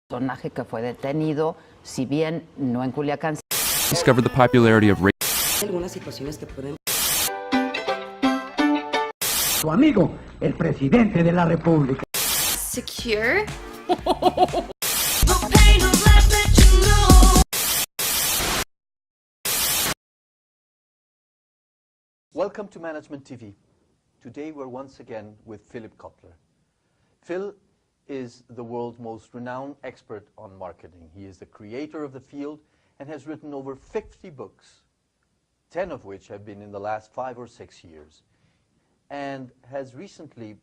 personaje que fue detenido, si bien no en Culiacán. Discover the popularity of algunas situaciones que pueden. Su amigo, el presidente de la República. Secure. Welcome to Management TV. Today we're once again with Philip Kotler. Phil is the world's most renowned expert on marketing. He is the creator of the field and has written over 50 books, 10 of which have been in the last 5 or 6 years, and has recently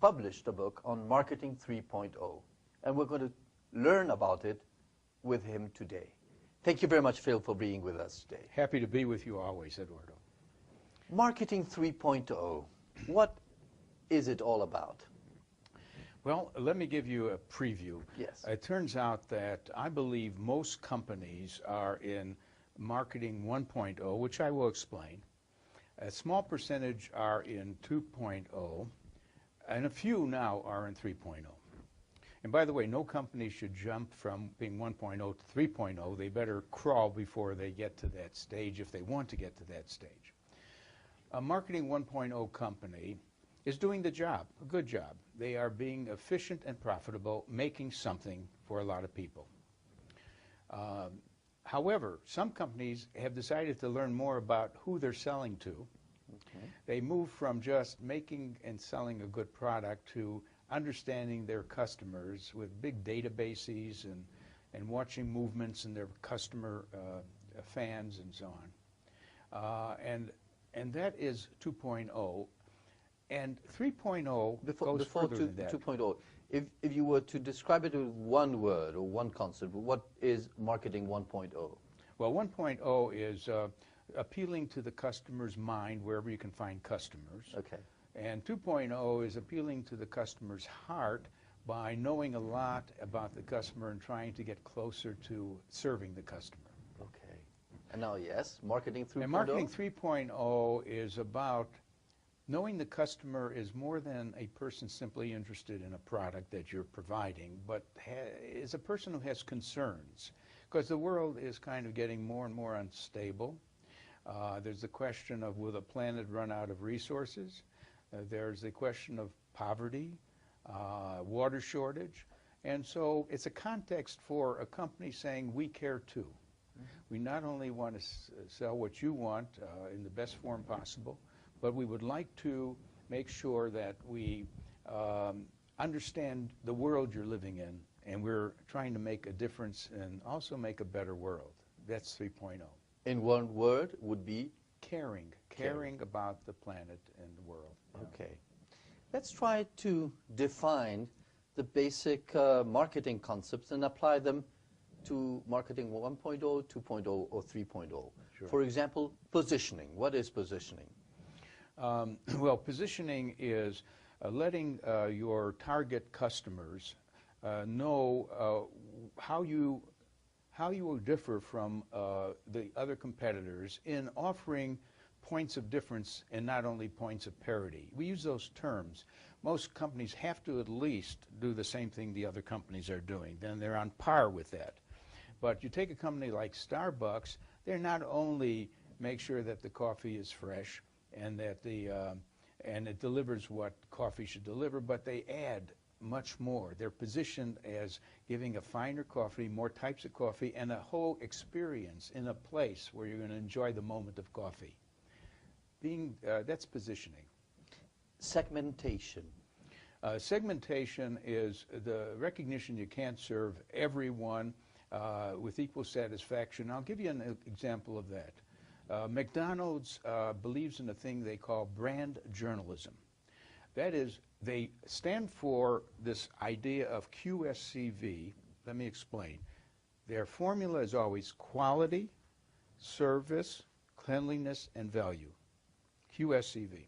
published a book on Marketing 3.0. And we're going to learn about it with him today. Thank you very much, Phil, for being with us today. Happy to be with you always, Eduardo. Marketing 3.0, what is it all about? Well, let me give you a preview. Yes. It turns out that I believe most companies are in Marketing 1.0, which I will explain. A small percentage are in 2.0, and a few now are in 3.0. And by the way, no company should jump from being 1.0 to 3.0. They better crawl before they get to that stage if they want to get to that stage. A Marketing 1.0 company is doing the job, a good job. They are being efficient and profitable, making something for a lot of people. However, some companies have decided to learn more about who they're selling to. Okay. They move from just making and selling a good product to understanding their customers with big databases and watching movements in their customer fans and so on. And that is 2.0. And 3.0 goes further than that. 2.0, if you were to describe it with one word or one concept, what is Marketing 1.0? Well, 1.0 is appealing to the customer's mind wherever you can find customers. Okay. And 2.0 is appealing to the customer's heart by knowing a lot about the customer and trying to get closer to serving the customer. Okay. And now, yes, Marketing 3.0? And Marketing 3.0 is about knowing the customer is more than a person simply interested in a product that you're providing, but is a person who has concerns, because the world is kind of getting more and more unstable. There's the question of, will the planet run out of resources? There's the question of poverty, water shortage, and so it's a context for a company saying, we care too. We not only want to sell what you want in the best form possible, but we would like to make sure that we understand the world you're living in, and we're trying to make a difference and also make a better world. That's 3.0. In one word would be? Caring. Caring about the planet and the world. Okay. Let's try to define the basic marketing concepts and apply them to Marketing 1.0, 2.0, or 3.0. Sure. For example, positioning. What is positioning? Well, positioning is letting your target customers know how you will differ from the other competitors in offering points of difference and not only points of parity. We use those terms. Most companies have to at least do the same thing the other companies are doing. Then they're on par with that. But you take a company like Starbucks, they're not only make sure that the coffee is fresh and that and it delivers what coffee should deliver, but they add much more. They're positioned as giving a finer coffee, more types of coffee, and a whole experience in a place where you're going to enjoy the moment of coffee. That's positioning. Segmentation. Segmentation is the recognition you can't serve everyone with equal satisfaction. I'll give you an example of that. McDonald's believes in a thing they call brand journalism. That is, they stand for this idea of QSCV. Let me explain. Their formula is always quality, service, cleanliness, and value. QSCV.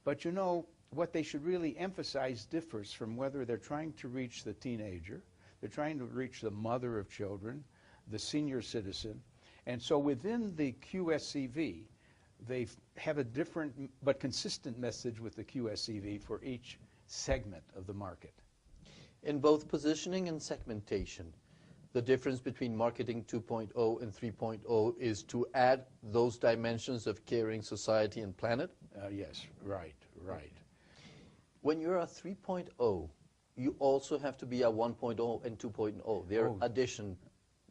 But you know, what they should really emphasize differs from whether they're trying to reach the teenager, they're trying to reach the mother of children, the senior citizen. And so within the QSCV, they have a different but consistent message with the QSCV for each segment of the market. In both positioning and segmentation, the difference between marketing 2.0 and 3.0 is to add those dimensions of caring society and planet? Yes, right, right. When you're a 3.0, you also have to be a 1.0 and 2.0. There are addition,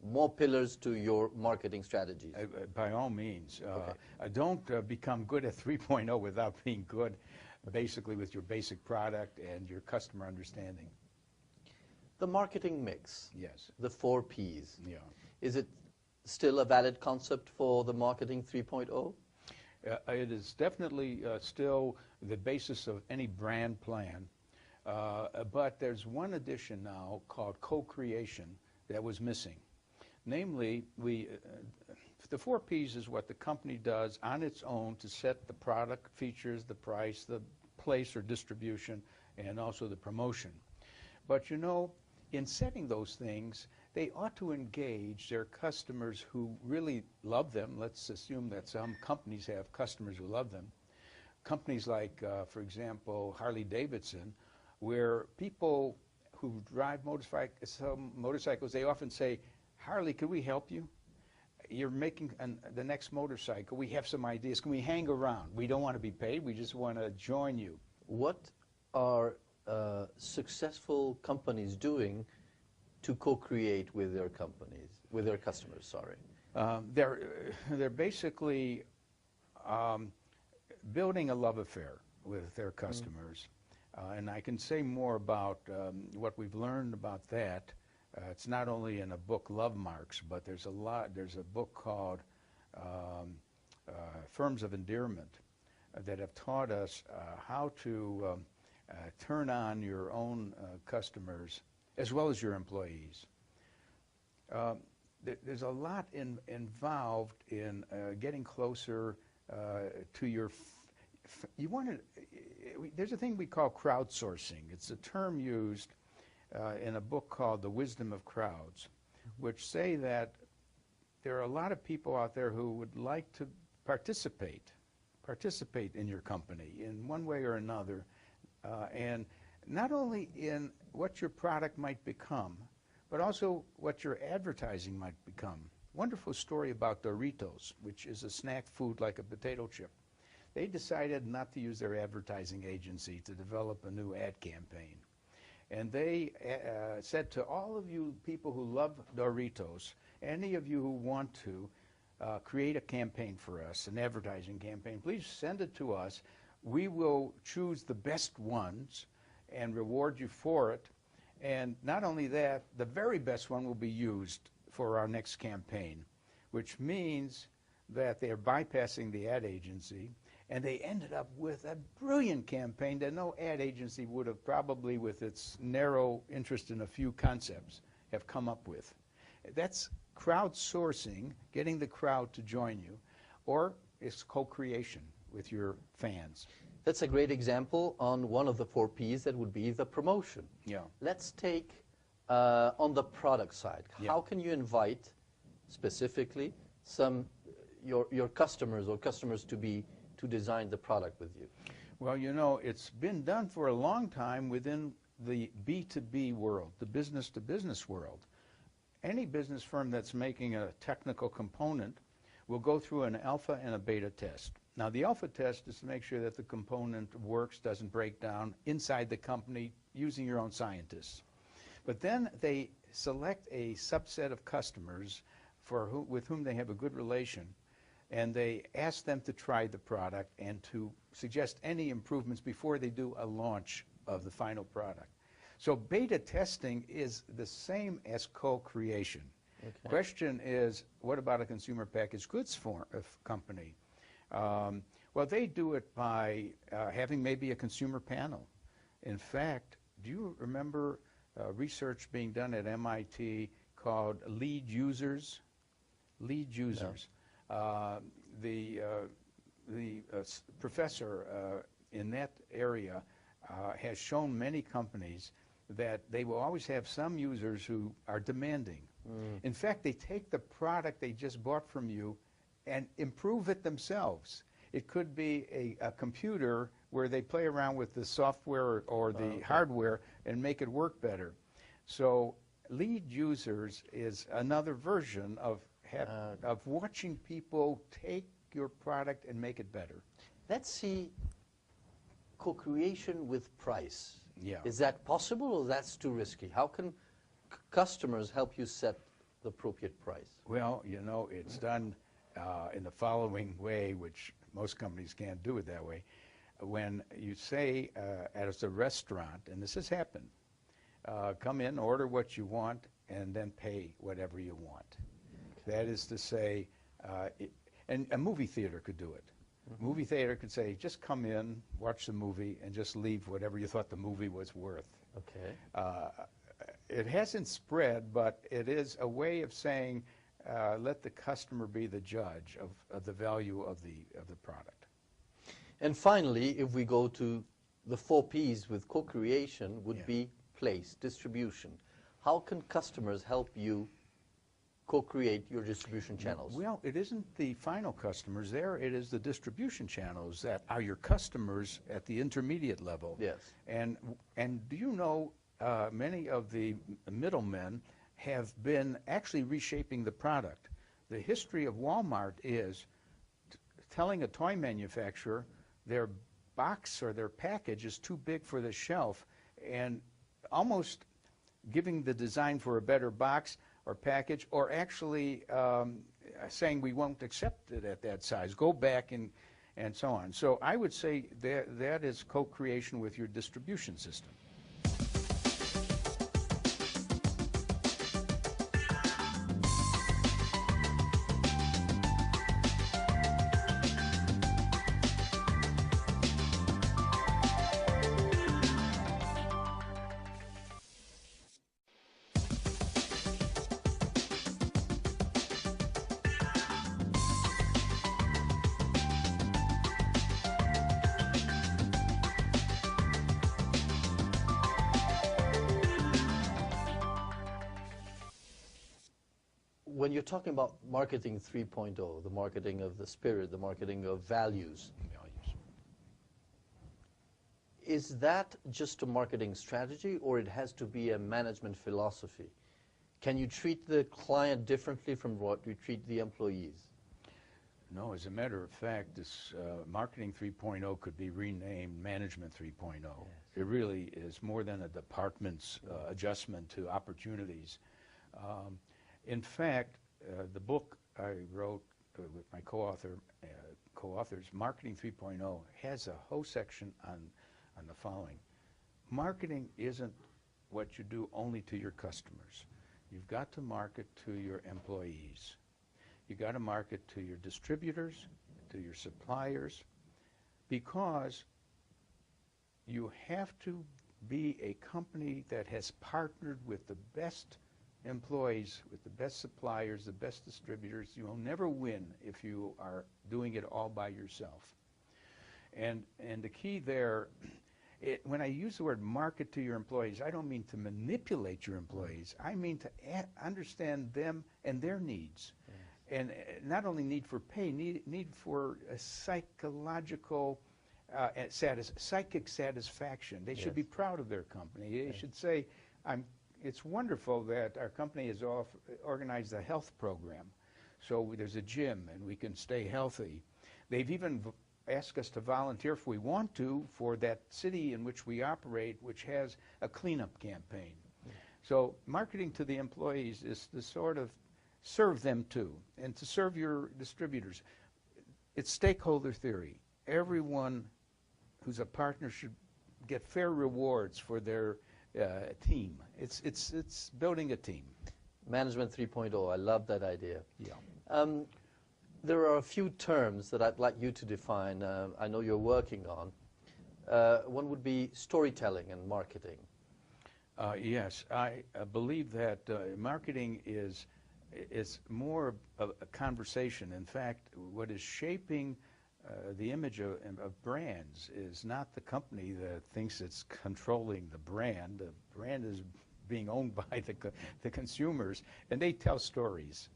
more pillars to your marketing strategies. By all means. Okay. Don't become good at 3.0 without being good basically with your basic product and your customer understanding. The marketing mix, Yes. the 4 Ps, Yeah. is it still a valid concept for the marketing 3.0? It is definitely still the basis of any brand plan, but there's one addition now called co-creation that was missing. Namely, the 4 Ps is what the company does on its own to set the product, features, the price, the place or distribution, and also the promotion. But you know, in setting those things, they ought to engage their customers who really love them. Let's assume that some companies have customers who love them. Companies like, for example, Harley-Davidson, where people who drive motorcycles, they often say, Harley, could we help you? You're making the next motorcycle. We have some ideas. Can we hang around? We don't want to be paid. We just want to join you. What are successful companies doing to co-create with their companies, with their customers, sorry? They're basically building a love affair with their customers. And I can say more about what we've learned about that. It's not only in a book, Love Marks, but there's a book called Firms of Endearment that have taught us how to turn on your own customers as well as your employees. There's a lot involved in getting closer to your there's a thing we call crowdsourcing. It's a term used in a book called The Wisdom of Crowds, which say that there are a lot of people out there who would like to participate in your company in one way or another, and not only in what your product might become, but also what your advertising might become. Wonderful story about Doritos, which is a snack food like a potato chip. They decided not to use their advertising agency to develop a new ad campaign. And they said to all of you people who love Doritos, any of you who want to create a campaign for us, an advertising campaign, please send it to us. We will choose the best ones and reward you for it. And not only that, the very best one will be used for our next campaign, which means that they are bypassing the ad agency, and they ended up with a brilliant campaign that no ad agency would have probably, with its narrow interest in a few concepts, have come up with. That's crowdsourcing, getting the crowd to join you, or it's co-creation with your fans. That's a great example on one of the 4 Ps that would be the promotion. Yeah. Let's take on the product side. Yeah. How can you invite specifically your customers or customers to design the product with you? Well, you know, it's been done for a long time within the B2B world, the business-to-business world. Any business firm that's making a technical component will go through an alpha and a beta test. Now, the alpha test is to make sure that the component works, doesn't break down inside the company using your own scientists. But then they select a subset of customers with whom they have a good relation, and they ask them to try the product and to suggest any improvements before they do a launch of the final product. So beta testing is the same as co-creation. Okay. Question is, what about a consumer packaged goods company? Well, they do it by having maybe a consumer panel. In fact, do you remember research being done at MIT called lead users? Lead users. No. The professor in that area has shown many companies that they will always have some users who are demanding. In fact, they take the product they just bought from you and improve it themselves. It could be a computer where they play around with the software or the hardware and make it work better. So lead users is another version of watching people take your product and make it better. Let's see co-creation with price. Yeah. Is that possible, or that's too risky? How can customers help you set the appropriate price? Well, you know, it's done in the following way, which most companies can't do it that way. When you say as a restaurant, and this has happened, come in, order what you want, and then pay whatever you want. That is to say, and a movie theater could do it. Movie theater could say, just come in, watch the movie, and just leave whatever you thought the movie was worth. Okay. It hasn't spread, but it is a way of saying, let the customer be the judge of the value of the product. And finally, if we go to the 4 Ps with co-creation, would be place, distribution. How can customers help you co-create your distribution channels? Well, it isn't the final customers there. It is the distribution channels that are your customers at the intermediate level. Yes. And do you know many of the middlemen have been actually reshaping the product. The history of Walmart is telling a toy manufacturer their box or their package is too big for the shelf, and almost giving the design for a better box or package, or actually saying we won't accept it at that size. Go back and so on. So I would say that is co-creation with your distribution system. When you're talking about marketing 3.0, the marketing of the spirit, the marketing of values, is that just a marketing strategy, or it has to be a management philosophy? Can you treat the client differently from what you treat the employees? No, as a matter of fact, this Marketing 3.0 could be renamed Management 3.0. Yes. It really is more than a department's adjustment to opportunities. In fact, the book I wrote with my co-authors, Marketing 3.0, has a whole section on the following. Marketing isn't what you do only to your customers. You've got to market to your employees. You've got to market to your distributors, to your suppliers, because you have to be a company that has partnered with the best employees, with the best suppliers, the best distributors. You will never win if you are doing it all by yourself. And the key there, when I use the word market to your employees, I don't mean to manipulate your employees. I mean to understand them and their needs. Yes. And not only need for pay, need for a psychological, psychic satisfaction. They should be proud of their company. They should say, it's wonderful that our company has organized a health program. So there's a gym and we can stay healthy. They've even asked us to volunteer if we want to for that city in which we operate, which has a cleanup campaign. So marketing to the employees is to sort of serve them too, and to serve your distributors. It's stakeholder theory. Everyone who's a partner should get fair rewards for their team. It's building a team. Management 3.0, I love that idea. Yeah. There are a few terms that I'd like you to define. I know you're working on. One would be storytelling and marketing. Yes, I believe that marketing is more of a conversation. In fact, what is shaping the image of brands is not the company that thinks it's controlling the brand. The brand is being owned by the consumers, and they tell stories.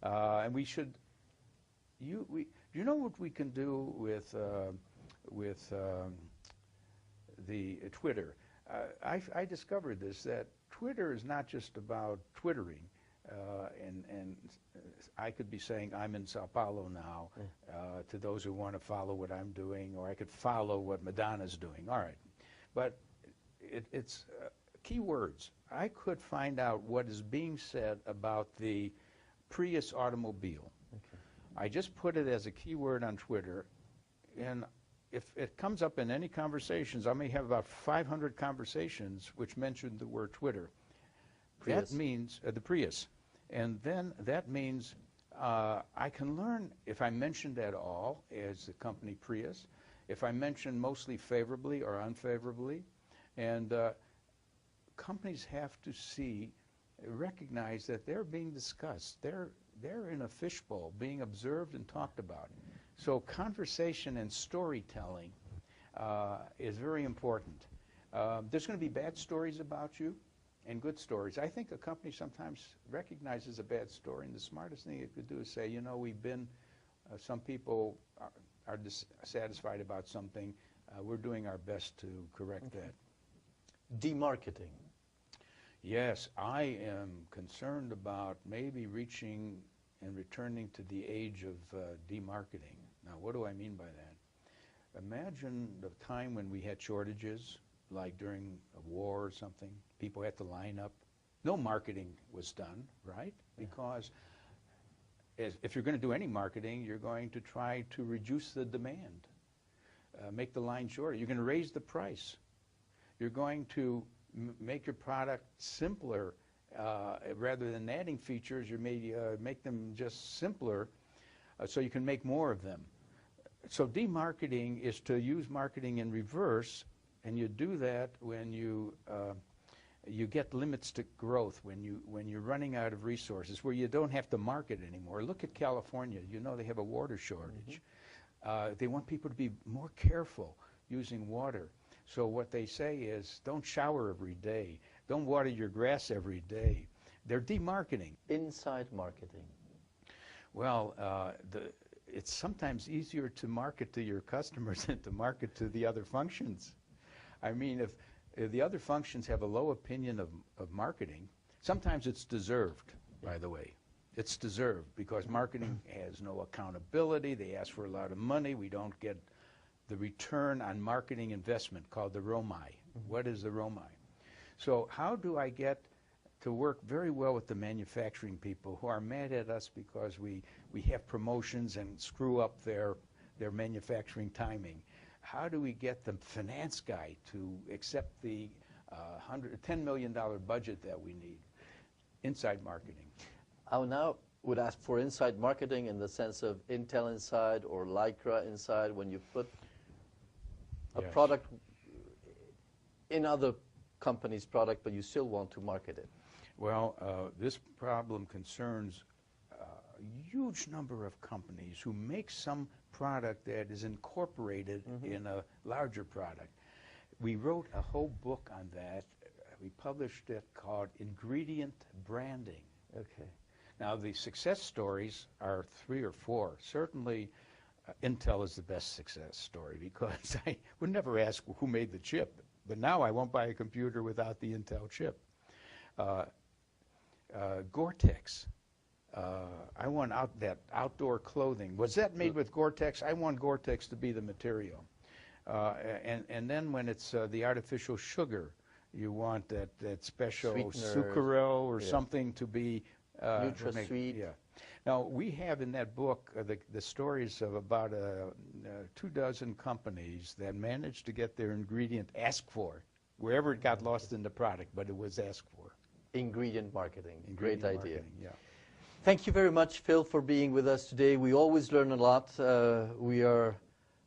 Okay. And we should. You know what we can do with the Twitter? I discovered this, that Twitter is not just about twittering, and I could be saying I'm in Sao Paulo now to those who want to follow what I'm doing, or I could follow what Madonna's doing. All right, but it's keywords. I could find out what is being said about the Prius automobile. Okay. I just put it as a keyword on Twitter, and if it comes up in any conversations, I may have about 500 conversations which mention the word Twitter. Prius. That means the Prius. And then that means I can learn if I mentioned at all as the company Prius, if I mention mostly favorably or unfavorably. And companies have to recognize that they're being discussed. They're in a fishbowl being observed and talked about. So conversation and storytelling is very important. There's going to be bad stories about you and good stories. I think a company sometimes recognizes a bad story, and the smartest thing it could do is say, you know, some people are dissatisfied about something. We're doing our best to correct that. Demarketing. Yes, I am concerned about maybe reaching and returning to the age of demarketing. Now, what do I mean by that? Imagine the time when we had shortages, like during a war or something. People had to line up. No marketing was done, right? Yeah. Because if you're going to do any marketing, you're going to try to reduce the demand, make the line shorter. You're going to raise the price. You're going to make your product simpler. Rather than adding features, you may make them just simpler so you can make more of them. So demarketing is to use marketing in reverse, and you do that when you get limits to growth, when you're running out of resources, where you don't have to market anymore. Look at California. You know they have a water shortage. They want people to be more careful using water. So what they say is, don't shower every day. Don't water your grass every day. They're demarketing. Inside marketing. Well, it's sometimes easier to market to your customers than to market to the other functions. I mean, if the other functions have a low opinion of marketing, sometimes it's deserved, by the way. It's deserved because marketing has no accountability. They ask for a lot of money. We don't get the return on marketing investment called the ROMI. What is the ROMI? So how do I get to work very well with the manufacturing people who are mad at us because we have promotions and screw up their manufacturing timing? How do we get the finance guy to accept the $10 million budget that we need? Inside marketing. I now would ask for inside marketing in the sense of Intel Inside or Lycra Inside, when you put a product in other company's product, but you still want to market it. Well, this problem concerns a huge number of companies who make some product that is incorporated in a larger product. We wrote a whole book on that. We published it called Ingredient Branding. Okay. Now, the success stories are 3 or 4. Certainly, Intel is the best success story because I would never ask who made the chip, but now I won't buy a computer without the Intel chip. Gore-Tex. I want that outdoor clothing. Was that made with Gore-Tex? I want Gore-Tex to be the material. And then when it's the artificial sugar, you want that special sucralose or something to be NutraSweet. Yeah. Now, we have in that book the stories of about 24 companies that managed to get their ingredient asked for, wherever it got lost in the product, but it was asked for. Ingredient marketing. Ingredient Great idea. marketing, yeah. Thank you very much, Phil, for being with us today. We always learn a lot. We are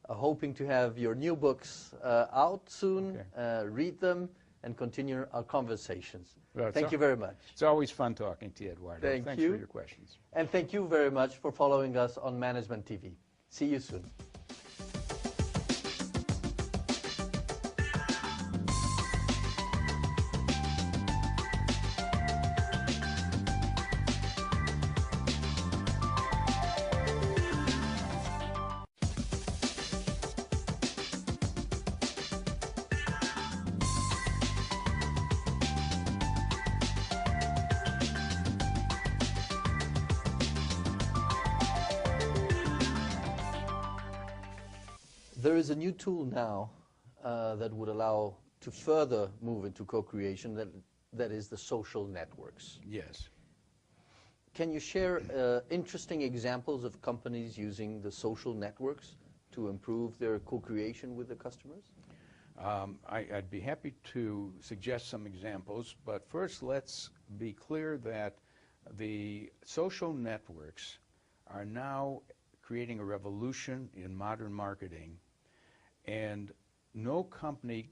hoping to have your new books out soon, read them, and continue our conversations. Well, thank you very much. It's always fun talking to you, Eduardo. Thanks for your questions. And thank you very much for following us on Management TV. See you soon. There is a new tool now that would allow to further move into co-creation, that is the social networks. Yes. Can you share interesting examples of companies using the social networks to improve their co-creation with the customers? I'd be happy to suggest some examples, but first let's be clear that the social networks are now creating a revolution in modern marketing, and no company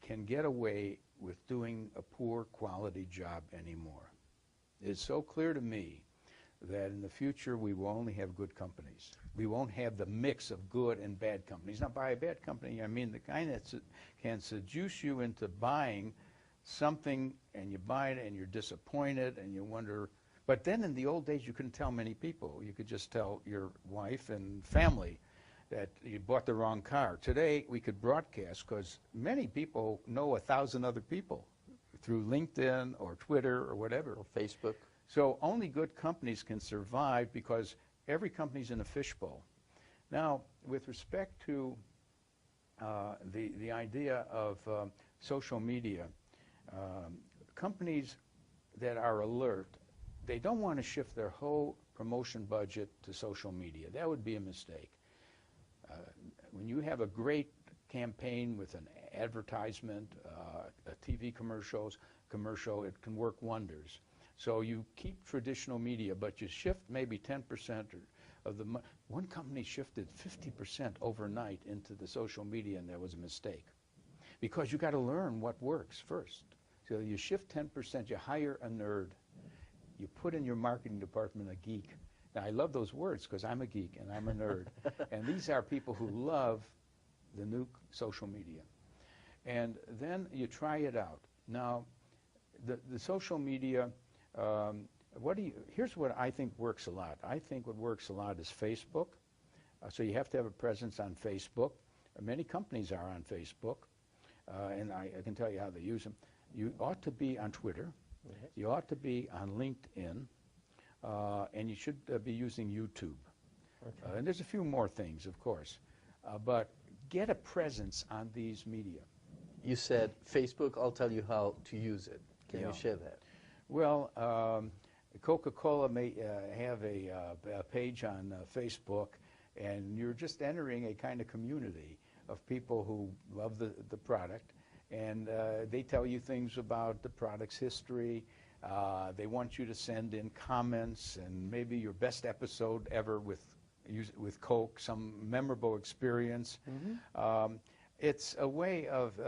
can get away with doing a poor quality job anymore. It's so clear to me that in the future we will only have good companies. We won't have the mix of good and bad companies. Now, by a bad company, I mean the kind that can seduce you into buying something, and you buy it and you're disappointed and you wonder. But then in the old days, you couldn't tell many people. You could just tell your wife and family that you bought the wrong car. Today, we could broadcast because many people know 1,000 other people through LinkedIn or Twitter or whatever. Or Facebook. So only good companies can survive because every company's in a fishbowl. Now, with respect to the idea of social media, companies that are alert, they don't want to shift their whole promotion budget to social media. That would be a mistake. When you have a great campaign with an advertisement, a TV commercial, it can work wonders. So you keep traditional media, but you shift maybe 10% of the money. One company shifted 50% overnight into the social media, and that was a mistake. Because you got to learn what works first. So you shift 10%, you hire a nerd, you put in your marketing department a geek. Now, I love those words because I'm a geek and I'm a nerd. And these are people who love the new social media. And then you try it out. Now, the social media, here's what I think works a lot. I think what works a lot is Facebook. So you have to have a presence on Facebook. Many companies are on Facebook, and I can tell you how they use them. You ought to be on Twitter. You ought to be on LinkedIn. And you should be using YouTube. Okay. And there's a few more things, of course. But get a presence on these media. You said Facebook. I'll tell you how to use it. Can you share that? Well, Coca-Cola may have a page on Facebook, and you're just entering a kind of community of people who love the product, and they tell you things about the product's history. They want you to send in comments and maybe your best episode ever with Coke, some memorable experience. Mm-hmm. It's a way of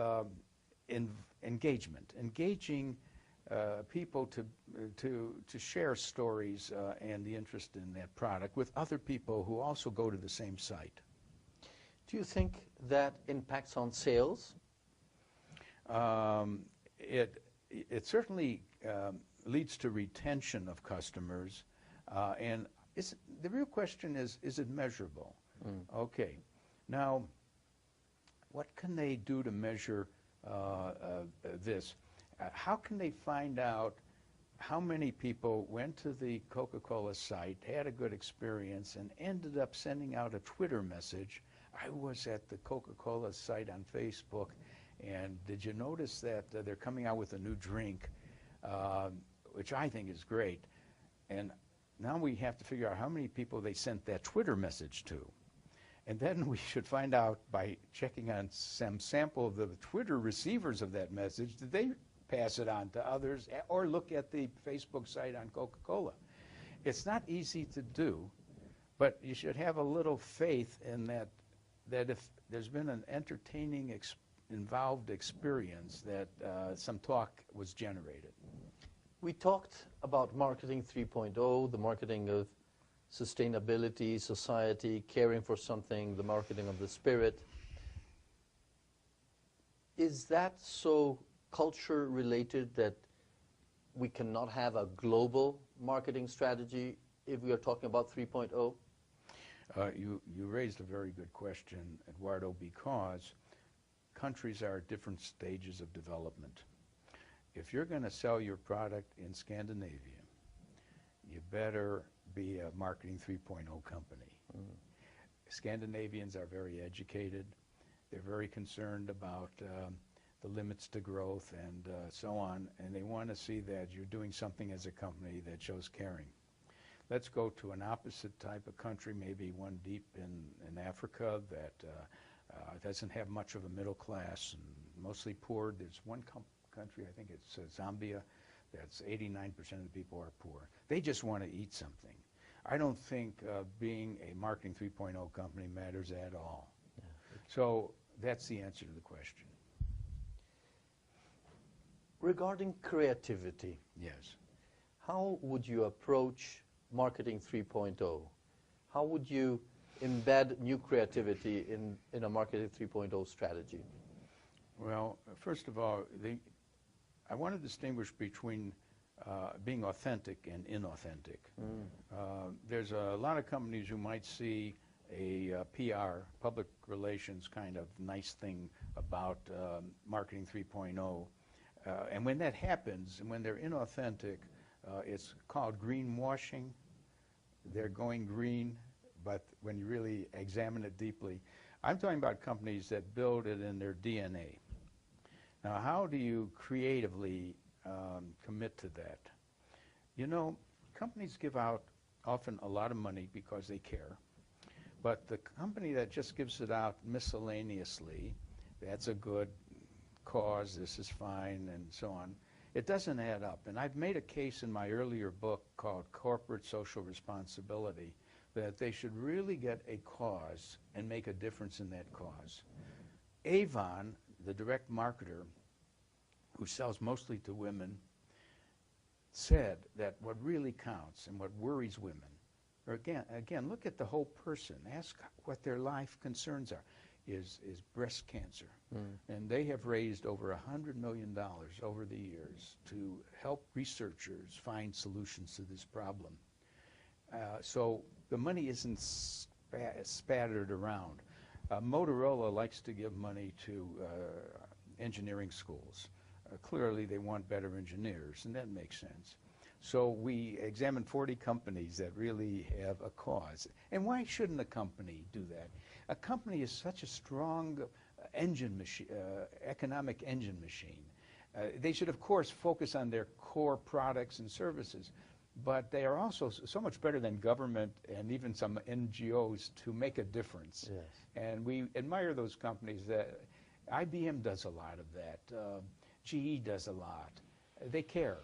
engaging people to share stories and the interest in that product with other people who also go to the same site. Do you think that impacts on sales? It certainly leads to retention of customers, and the real question is it measurable? Okay, now what can they do to measure this? How can they find out how many people went to the Coca-Cola site, had a good experience, and ended up sending out a Twitter message? I was at the Coca-Cola site on Facebook, and did you notice that they're coming out with a new drink, which I think is great. And now we have to figure out how many people they sent that Twitter message to. And then we should find out by checking on some sample of the Twitter receivers of that message, did they pass it on to others, or look at the Facebook site on Coca-Cola? It's not easy to do, but you should have a little faith in that if there's been an entertaining involved experience, that some talk was generated. We talked about marketing 3.0, the marketing of sustainability, society, caring for something, the marketing of the spirit. Is that so culture related that we cannot have a global marketing strategy if we are talking about 3.0? You raised a very good question, Eduardo, because countries are at different stages of development. If you're going to sell your product in Scandinavia, you better be a marketing 3.0 company. Scandinavians are very educated. They're very concerned about the limits to growth and so on, and they want to see that you're doing something as a company that shows caring. Let's go to an opposite type of country, maybe one deep in Africa that doesn't have much of a middle class and mostly poor. There's one country, I think it's Zambia, that's 89% of the people are poor. They just want to eat something. I don't think being a Marketing 3.0 company matters at all. Yeah. So that's the answer to the question. Regarding creativity, yes, how would you approach Marketing 3.0? How would you embed new creativity in a Marketing 3.0 strategy? Well, first of all, I want to distinguish between being authentic and inauthentic. There's a lot of companies who might see a PR, public relations kind of nice thing about Marketing 3.0. And when that happens, and when they're inauthentic, it's called greenwashing. They're going green, but when you really examine it deeply, I'm talking about companies that build it in their DNA. Now, how do you creatively commit to that? You know, companies give out often a lot of money because they care, but the company that just gives it out miscellaneously, that's a good cause, this is fine, and so on, it doesn't add up. And I've made a case in my earlier book called Corporate Social Responsibility that they should really get a cause and make a difference in that cause. Avon, the direct marketer, who sells mostly to women, said that what really counts and what worries women, or again, look at the whole person, ask what their life concerns are, is breast cancer. And they have raised over $100 million over the years to help researchers find solutions to this problem. So the money isn't spattered around. Motorola likes to give money to engineering schools. Clearly they want better engineers, and that makes sense. So we examined 40 companies that really have a cause. And why shouldn't a company do that? A company is such a strong engine machine, economic engine machine. They should, of course, focus on their core products and services, but they are also so much better than government and even some NGOs to make a difference. Yes. And we admire those companies. That IBM does a lot of that. GE does a lot. They care.